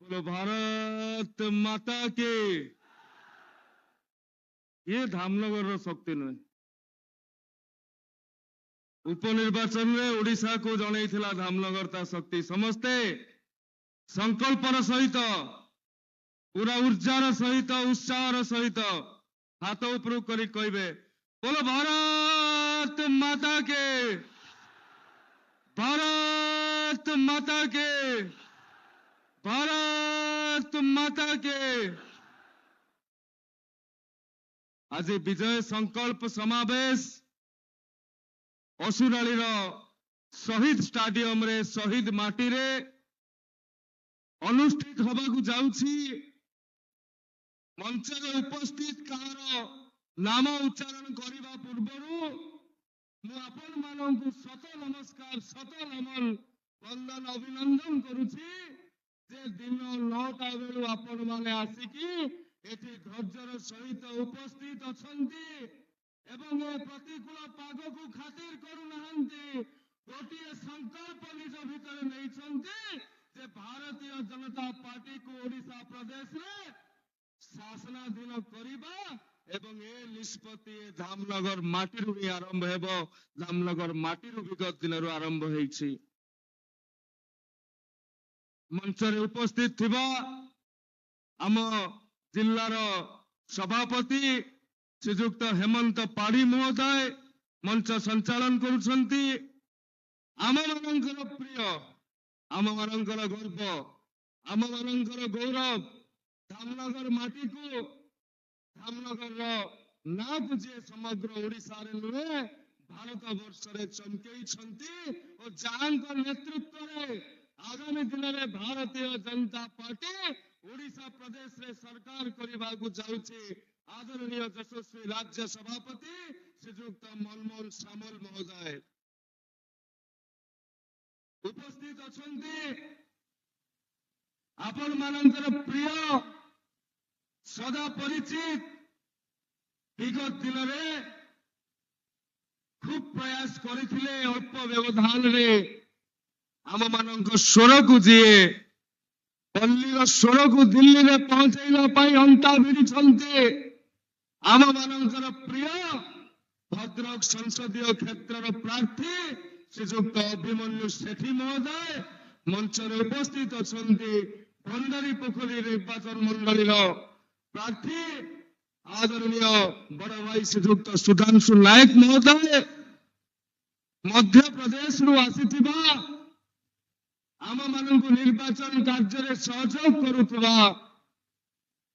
बोलो भारत माता के। ये धामनगर शक्ति नुहे। उपनिर्वाचन में ओडिशा को जनईथिला धामनगर ता शक्ति समस्ते संकल्पर सहित पूरा ऊर्जार सहित उत्साह सहित हाथ ऊपर करी कहबे बोलो भारत माता के, भारत माता के, भारत माता के। आज विजय संकल्प समावेश असुराली शहीद स्टाडियम रे शहीद माटी रे अनुष्ठित होबाकू जाउछि। मंच रे उपस्थित कहार नाम उच्चारण करने पूर्व आपण मानू शत नमस्कार शत नमन वंदन अभिनंदन करुछि जे दिन 9टा बेलू आपण माने आसिकी एठी धैर्यर सहित उपस्थित अछंती एवं ए प्रतिकूल पाग को खातिर करू नहंती गोटे संकल्प निज भितर नहीं छंती जे भारतीय जनता पार्टी को ओडिशा प्रदेश रे शासनाधीन करिबा एवं ए निष्पत्ति धामनगर माटीरू ही आरंभ हेबो। धामनगर माटीरू विगत दिन आरंभ होईछि। मंच रे उपस्थित थिबा आम जिल्लार सभापति श्रीजुक्त हेमंत पाढ़ी महोदय मंच संचालन करुछंती। आम मानकर प्रिय आम मानकर गर्व आम मानकर गौरव धामनगर माटी को धामनगर नाक जे समग्र ओडिशा रे नुहे भारत वर्ष रे चमकेई छंती और जांकर नेतृत्व रे आगामी दिन रे भारतीय जनता पार्टी ओडिशा प्रदेश रे सरकार करबा को जाउछि। आदरणीय यशस्वी राज्य सभापति श्रीजुक्त मनमोहन सामल महोदय उपस्थित अछंती। आपण मानकर प्रिय सदा परिचित विगत दिन रे खूब प्रयास करथिले अल्प व्यवधान रे आम मानक स्वर को जीए पल्ली स्वर को दिल्ली रे पहुंचाइबा पई अंता भिड़ी छंती। आम मानकर प्रिय भद्रक संसदीय क्षेत्र प्रार्थी श्रीजुक्त अभिमन्यु सेठी महोदय मंच रे उपस्थित अछंती। भंडारी पोखरी निर्वाचन मंडली प्रार्थी आदरणीय बड़ भाई श्रीजुक्त सुधांशु नायक महोदय मध्य प्रदेश रु आसीथिबा आम मानक निर्वाचन कार्य सहयोग करुवा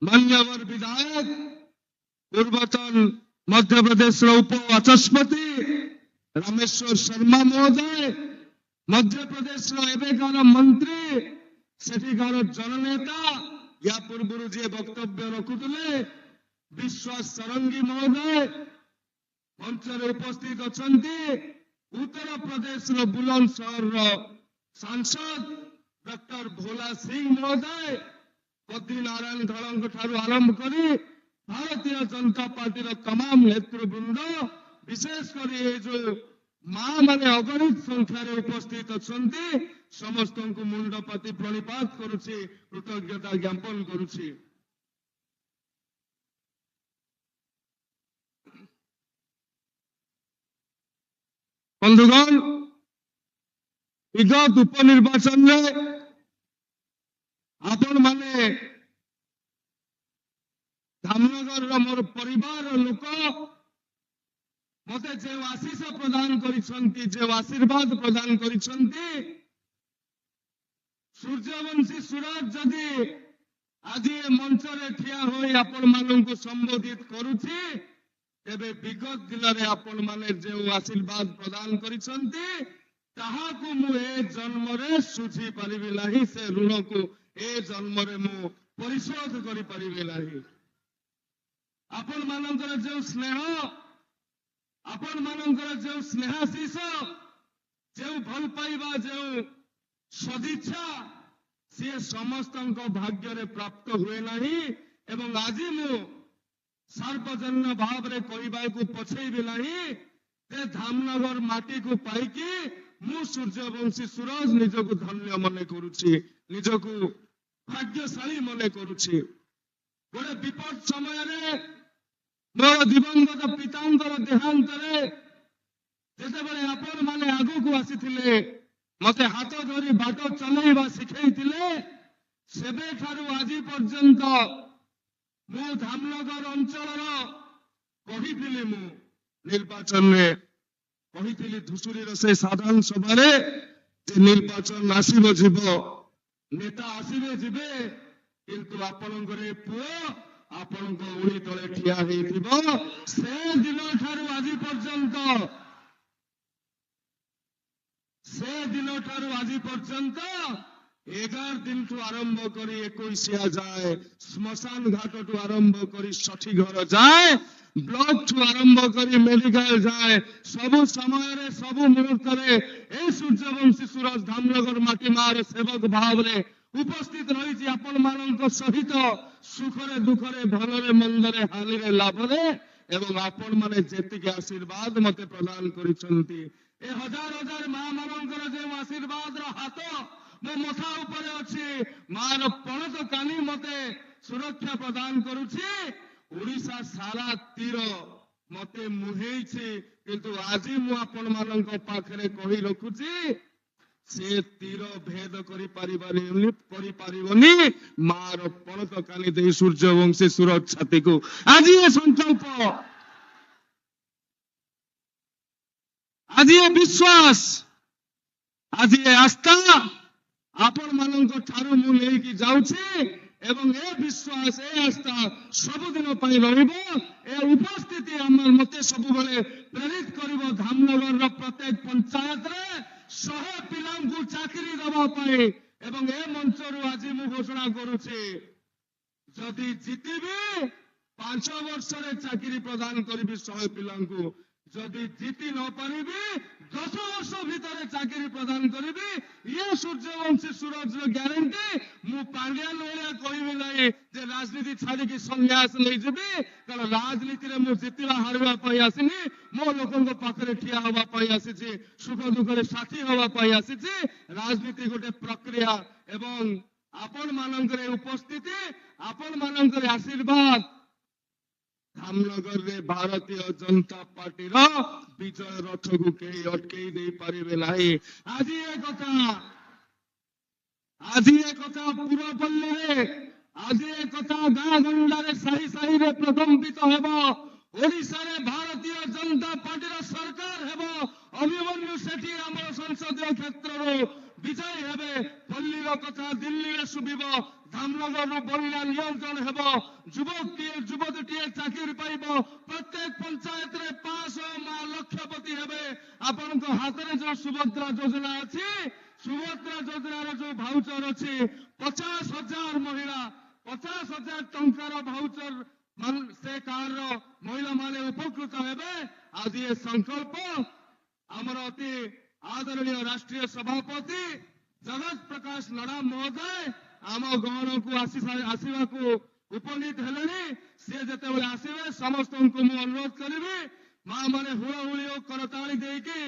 मान्यवर विधायक पूर्वतन मध्य प्रदेश उप वाचस्पति रामेश्वर शर्मा महोदय मध्य प्रदेश एवेकार मंत्री सेठिकार जननेता या पूर्व जी वक्तव्य रखुले विश्वास सरंगी महोदय मंच रे उपस्थित अछंती। उत्तर प्रदेश बुलंदशहर सांसद डॉक्टर भोला सिंह महोदय बद्रीनारायण धड़ंग ठारू आरंभ करी भारतीय जनता पार्टी तमाम नेतृवृंद विशेषकर ये जो माँ माने अगणित संख्यार उपस्थित अछंती समस्त को मुंडपाती प्रणिपात करुछि कृतज्ञता ज्ञापन करुछि। बंधुगण विगत उपनिर्वाचन में आपण माने धामनगर मोर परिवार लोक मते जे आशीष प्रदान करिसंती जे आशीर्वाद प्रदान करिसंती सूर्यवंशी सूरज जदि आज मंच रे ठिया होई आपण मानन संबोधित करुछि तेबे विगत दिन रे आपण माने जे आशीर्वाद प्रदान करिसंती ताहाकू मु ए जन्म रे सुझी परिबे नाही से ऋण को ए जन्म रे मु परिशोध करि परिबे नाही। आपण मानकर जो स्नेह आपण मानकर जो स्नेहाशीष जो भल पाइबा जो सदिच्छा सी समस्त भाग्य रे प्राप्त हुए नहीं एवं आज मु सार्वजन्य भाव रे कहबा को पछेबे नहीं जे धामनगर माटी को पाइकी मु सूर्यवंशी सूरज निजको धन्य मन करुछि निजको ଭାଗ୍ୟଶାଳୀ ମନେ କରୁଛି। ଗୋଟେ ବିପଦ ସମୟରେ ମୋର ଦିବଂଗତ ପିତାଙ୍କର ଦେହାନ୍ତରେ ଯେତେବେଳେ ଆପଣ ମାନେ ଆଗକୁ ଆସିଥିଲେ, ମତେ ହାତ ଧରି ବାଟ ଚଲେଇବା ଶିଖେଇଥିଲେ, ସେବେଠାରୁ ଆଜି ପର୍ଯ୍ୟନ୍ତ ମୁଁ ଧାମନଗର ଅଞ୍ଚଳର କହିଥିଲି, ମୁଁ ନିର୍ବାଚନରେ କହିଥିଲି ଧୂସୁରୀର ସେ ସାଧାରଣ ସଭାରେ ଯେ ନିର୍ବାଚନ ଆସିବ ଯିବ, ନେତା ଆସିବେ ଯିବେ, କିନ୍ତୁ ଆପଣଙ୍କର ଏ ପୁଅ ଆପଣଙ୍କ ଉଳି ତଳେ ଠିଆ ହେଇଥିବ। ସେ ଦିନଠାରୁ ଆଜି ପର୍ଯ୍ୟନ୍ତ 11 ଦିନଠୁ ଆରମ୍ଭ କରି 21 ଯାଏ, ଶ୍ମଶାନ ଘାଟଠୁ ଆରମ୍ଭ କରି ଷଠି ଘର ଯାଏ, ବ୍ଲକଠୁ ଆରମ୍ଭ କରି ମେଡିକାଲ ଯାଏ, ସବୁ ସମୟରେ ସବୁ ମୁହୂର୍ତ୍ତରେ ଏ ସୂର୍ଯ୍ୟବଂଶୀ ସୁରଜ ଧାମନଗର ମାଟି ମାର ସେବକ ଭାବରେ ଉପସ୍ଥିତ ରହିଛି ଆପଣ ମାନଙ୍କ ସହିତ, ସୁଖରେ ଦୁଃଖରେ ଭଲରେ ମନ୍ଦରେ ହାନିରେ ଲାଭରେ, ଏବଂ ଆପଣ ମାନେ ଯେତିକି ଆଶୀର୍ବାଦ ମତେ ପ୍ରଦାନ କରିଛନ୍ତି, ଏ ହଜାର ହଜାର ମା ମାନଙ୍କର ଯେଉଁ ଆଶୀର୍ବାଦର ହାତ ମୋ ମଥା ଉପରେ ଅଛି, ମାର ପଣତ କାନି ମତେ ସୁରକ୍ଷା ପ୍ରଦାନ କରୁଛି। ଓଡ଼ିଶା ସାରା ତୀର ମତେ ମୁହେଇଛି, କିନ୍ତୁ ଆଜି ମୁଁ ଆପଣ ମାନଙ୍କ ପାଖରେ କହି ରଖୁଛି, ସେ ତୀର ଭେଦ କରିପାରିବନି ମାର ପଣତ କାନି ଦେଇ ସୂର୍ଯ୍ୟବଂଶୀ ସୁରଜ ଛାତିକୁ। ଆଜି ଏ ସଂକଳ୍ପ, ଆଜି ଏ ବିଶ୍ୱାସ, ଆଜି ଏ ଆସ୍ଥା ଆପଣ ମାନଙ୍କ ଠାରୁ ମୁଁ ନେଇକି ଯାଉଛି, ଏବଂ ଏ ବିଶ୍ୱାସ ଏ ଆସ୍ଥା ସବୁଦିନ ପାଇଁ ରହିବ। ଏ ଉପସ୍ଥିତି ମତେ ସବୁବେଳେ ପ୍ରେରିତ କରିବ ଧାମନଗରର ପ୍ରତ୍ୟେକ ପଞ୍ଚାୟତରେ 100 ପିଲାଙ୍କୁ ଚାକିରି ଦେବା ପାଇଁ। ଏବଂ ଏ ମଞ୍ଚରୁ ଆଜି ମୁଁ ଘୋଷଣା କରୁଛି, ଯଦି ଜିତିବି 5 ବର୍ଷରେ ଚାକିରି ପ୍ରଦାନ କରିବି 100 ପିଲାଙ୍କୁ, ଯଦି ଜିତି ନ ପାରିବି 10 ବର୍ଷ ଭିତରେ ଚାକିରି ପ୍ରଦାନ କରିବି। ଇଏ ସୂର୍ଯ୍ୟବଂଶୀ ସୁରଜର ଗ୍ୟାରେଣ୍ଟି। ମୁଁ ପାଣ୍ଡିଆନ ଭଳିଆ କହିବି ନାହିଁ ଯେ ରାଜନୀତି ଛାଡିକି ସନ୍ନ୍ୟାସ ନେଇଯିବି, କାରଣ ରାଜନୀତିରେ ମୁଁ ଜିତିବା ହାରିବା ପାଇଁ ଆସିନି, ମୋ ଲୋକଙ୍କ ପାଖରେ ଠିଆ ହେବା ପାଇଁ ଆସିଛି, ସୁଖ ଦୁଃଖରେ ସାଥୀ ହେବା ପାଇଁ ଆସିଛି। ରାଜନୀତି ଗୋଟେ ପ୍ରକ୍ରିୟା, ଏବଂ ଆପଣ ମାନଙ୍କର ଉପସ୍ଥିତି, ଆପଣ ମାନଙ୍କର ଆଶୀର୍ବାଦ ଧାମନଗରରେ ଭାରତୀୟ ଜନତା ପାର୍ଟିର ବିଜୟ ରଥକୁ କେହି ଅଟକେଇ ଦେଇ ପାରିବେ ନାହିଁ। ଆଜି ଏ କଥା ପୁରପଲ୍ଲୀରେ, ଆଜି ଏ କଥା ଗାଁ ଗଣ୍ଡାରେ ସାହି ସାହିରେ ପ୍ରକମ୍ପିତ ହେବ। ଓଡ଼ିଶାରେ ଭାରତୀୟ ଜନତା ପାର୍ଟିର ସରକାର ହେବ। ଅଭିମନ୍ୟୁ ସେଠୀ ଆମର ସଂସଦୀୟ କ୍ଷେତ୍ରରୁ ବିଜୟ ହେବେ। ପଲ୍ଲୀର କଥା ଦିଲ୍ଲୀରେ ଶୁଭିବ, ଧାମନଗରରୁ ବନ୍ୟା ନିୟନ୍ତ୍ରଣ ହେବ, ଯୁବତୀଟିଏ ଚାକିରି ପାଇବ, ପ୍ରତ୍ୟେକ ପଞ୍ଚାୟତରେ 500 ମା ଲକ୍ଷପତି ହେବେ। ଆପଣଙ୍କ ହାତରେ ଯୋଉ ସୁଭଦ୍ରା ଯୋଜନା ଅଛି, ସୁଭଦ୍ରା ଯୋଜନାର ଯୋଉ ଭାଉଚର ଅଛି, 50,000 ମହିଳା 50,000 ଟଙ୍କାର ଭାଉଚର ସେ କାର୍ଡର ମହିଳା ମାନେ ଉପକୃତ ହେବେ। ଆଜି ଏ ସଂକଳ୍ପ ଆମର ଅତି ଆଦରଣୀୟ ରାଷ୍ଟ୍ରୀୟ ସଭାପତି ଜଗତ ପ୍ରକାଶ ନଡା ମହୋଦୟ ଆମ ଗହଣକୁ ଆସିବାକୁ ଉପନୀତ ହେଲେଣି। ସେ ଯେତେବେଳେ ଆସିବେ ସମସ୍ତଙ୍କୁ ମୁଁ ଅନୁରୋଧ କରିବି, ମା ମାନେ ହୁଳହୁଳି ଓ କରତାଳି ଦେଇକି